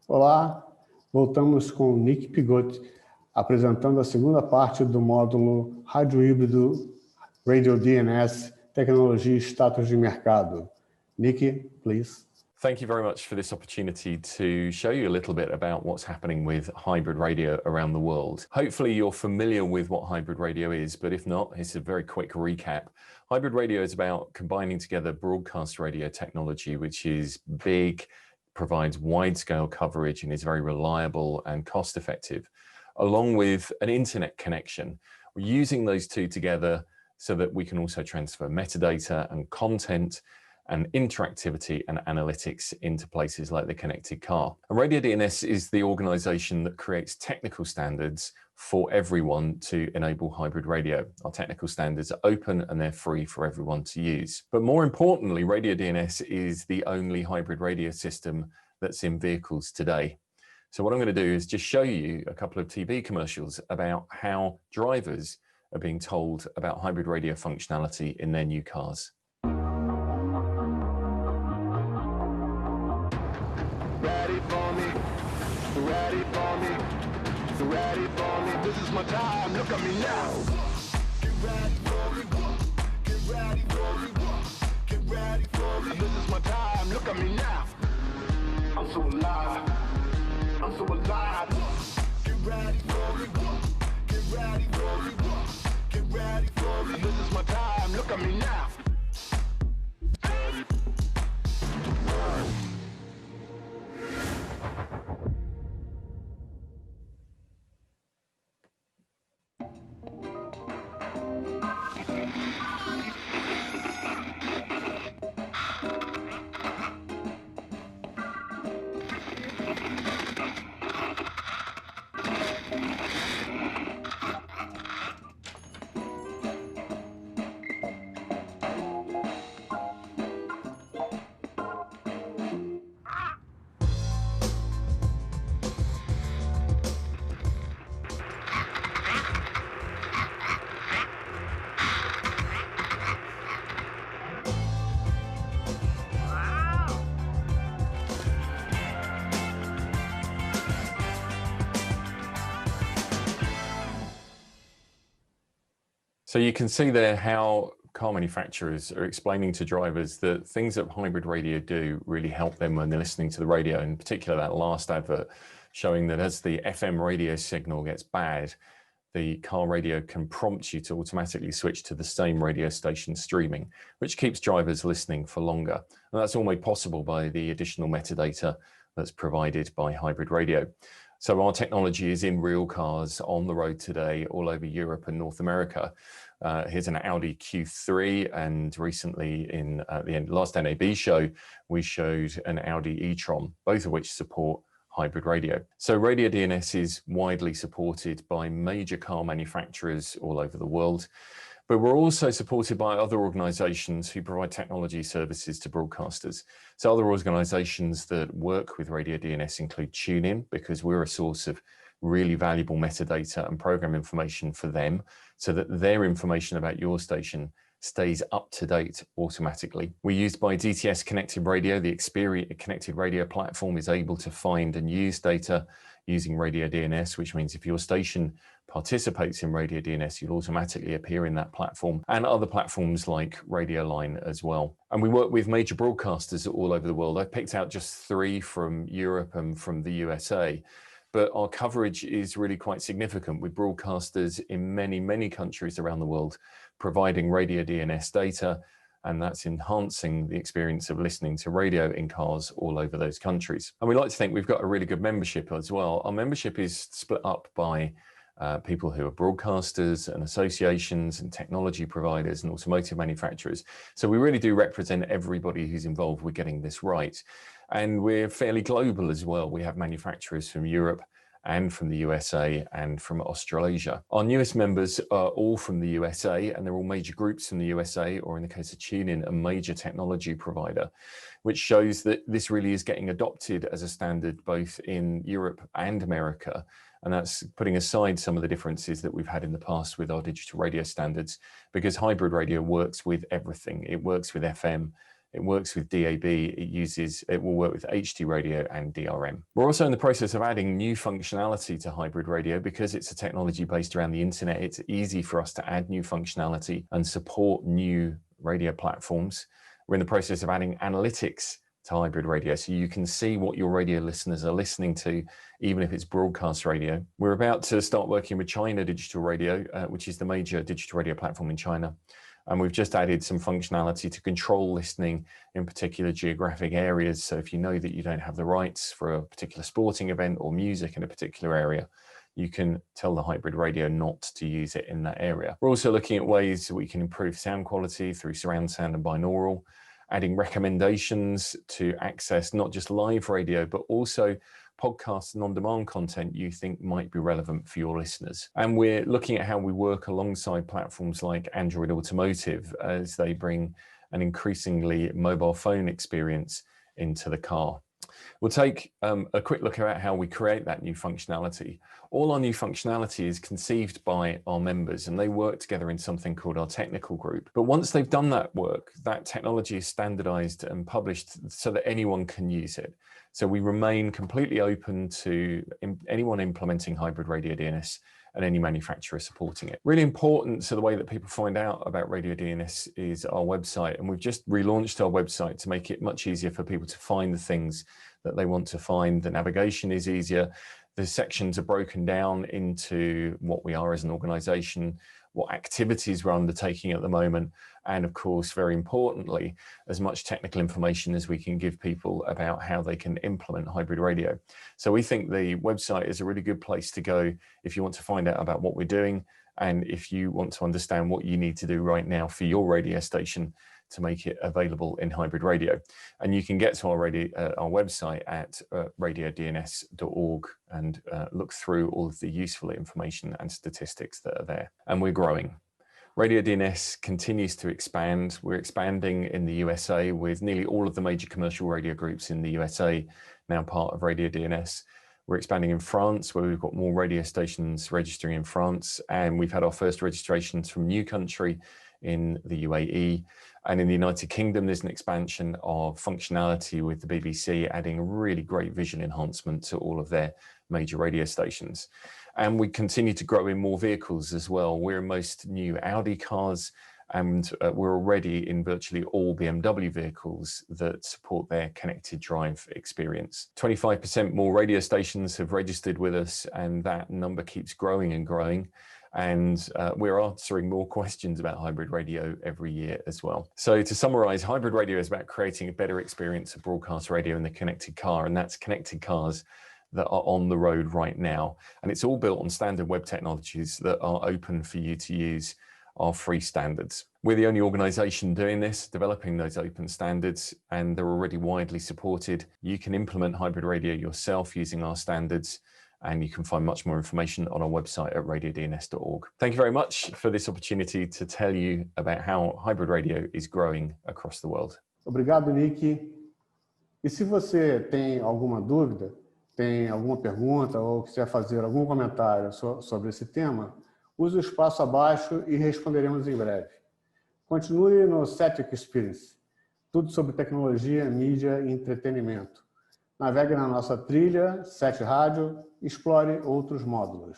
Olá, voltamos com o Nick Piggot, apresentando a segunda parte do módulo Rádio Híbrido, RadioDNS, Tecnologia e Status de Mercado. Nick, please. Thank you very much for this opportunity to show you a little bit about what's happening with hybrid radio around the world. Hopefully you're familiar with what hybrid radio is, but if not, it's a very quick recap. Hybrid radio is about combining together broadcast radio technology, which is big, provides wide-scale coverage and is very reliable and cost-effective, along with an internet connection. We're using those two together so that we can also transfer metadata and content and interactivity and analytics into places like the connected car. And RadioDNS is the organization that creates technical standards for everyone to enable hybrid radio. Our technical standards are open and they're free for everyone to use. But more importantly, RadioDNS is the only hybrid radio system that's in vehicles today. So what I'm going to do is just show you a couple of TV commercials about how drivers are being told about hybrid radio functionality in their new cars. Ready for me, ready for me, ready for me. This is my time, look at me now. Get ready for me, get ready for me, get ready for me. This is my time, look at me now. I'm so alive, I'm so alive. Get ready for me, get ready for me, get ready for me. This is my time, look at me now. So you can see there how car manufacturers are explaining to drivers that things that hybrid radio do really help them when they're listening to the radio, in particular that last advert showing that as the FM radio signal gets bad, the car radio can prompt you to automatically switch to the same radio station streaming, which keeps drivers listening for longer. And that's all made possible by the additional metadata that's provided by hybrid radio. So our technology is in real cars on the road today, all over Europe and North America. Here's an Audi Q3, and recently in the last NAB show, we showed an Audi e-tron, both of which support hybrid radio. So RadioDNS is widely supported by major car manufacturers all over the world, but we're also supported by other organizations who provide technology services to broadcasters. So other organizations that work with RadioDNS include TuneIn, because we're a source of really valuable metadata and program information for them, so that their information about your station stays up to date automatically. We're used by DTS Connected Radio. The Experience Connected Radio platform is able to find and use data using RadioDNS, which means if your station participates in RadioDNS, you'll automatically appear in that platform, and other platforms like Radioline as well. And we work with major broadcasters all over the world. I've picked out just 3 from Europe and from the USA, but our coverage is really quite significant with broadcasters in many, many countries around the world providing RadioDNS data, and that's enhancing the experience of listening to radio in cars all over those countries. And we like to think we've got a really good membership as well. Our membership is split up by people who are broadcasters and associations and technology providers and automotive manufacturers. So we really do represent everybody who's involved with getting this right. And we're fairly global as well. We have manufacturers from Europe and from the USA and from Australasia. Our newest members are all from the USA, and they're all major groups from the USA, or in the case of TuneIn, a major technology provider, which shows that this really is getting adopted as a standard both in Europe and America. And that's putting aside some of the differences that we've had in the past with our digital radio standards, because hybrid radio works with everything. It works with FM, It works with DAB, it will work with HD radio and DRM. We're also in the process of adding new functionality to hybrid radio because it's a technology based around the internet. It's easy for us to add new functionality and support new radio platforms. We're in the process of adding analytics to hybrid radio, so you can see what your radio listeners are listening to, even if it's broadcast radio. We're about to start working with China Digital Radio, which is the major digital radio platform in China. And we've just added some functionality to control listening in particular geographic areas. So if you know that you don't have the rights for a particular sporting event or music in a particular area, you can tell the hybrid radio not to use it in that area. We're also looking at ways that we can improve sound quality through surround sound and binaural, adding recommendations to access not just live radio, but also podcasts and on-demand content you think might be relevant for your listeners. And we're looking at how we work alongside platforms like Android Automotive as they bring an increasingly mobile phone experience into the car. We'll take a quick look at how we create that new functionality. All our new functionality is conceived by our members, and they work together in something called our technical group. But once they've done that work, that technology is standardized and published so that anyone can use it. So we remain completely open to anyone implementing hybrid radio DNS and any manufacturer supporting it. Really important to the way that people find out about radio DNS is our website. And we've just relaunched our website to make it much easier for people to find the things that they want to find. The navigation is easier. The sections are broken down into what we are as an organization, what activities we're undertaking at the moment, and of course, very importantly, as much technical information as we can give people about how they can implement hybrid radio. So we think the website is a really good place to go if you want to find out about what we're doing, and if you want to understand what you need to do right now for your radio station to make it available in hybrid radio. And you can get to our website at radiodns.org and look through all of the useful information and statistics that are there. And we're growing. Radio DNS continues to expand. We're expanding in the USA with nearly all of the major commercial radio groups in the USA now part of Radio DNS. We're expanding in France, where we've got more radio stations registering in France, and we've had our first registrations from New Country in the UAE. And in the United Kingdom, there's an expansion of functionality with the BBC, adding really great visual enhancement to all of their major radio stations. And we continue to grow in more vehicles as well. We're in most new Audi cars, and we're already in virtually all BMW vehicles that support their connected drive experience. 25% more radio stations have registered with us, and that number keeps growing and growing. And we're answering more questions about hybrid radio every year as well. So to summarize, hybrid radio is about creating a better experience of broadcast radio in the connected car, and that's connected cars that are on the road right now. And it's all built on standard web technologies that are open for you to use, our free standards. We're the only organization doing this, developing those open standards, and they're already widely supported. You can implement hybrid radio yourself using our standards, and you can find much more information on our website at radiodns.org. Thank you very much for this opportunity to tell you about how hybrid radio is growing across the world. Obrigado, Nick. E se você tem alguma dúvida, tem alguma pergunta ou quiser fazer algum comentário sobre esse tema, use o espaço abaixo e responderemos em breve. Continue no Set Experience, tudo sobre tecnologia, mídia e entretenimento. Navegue na nossa trilha, Set Rádio, explore outros módulos.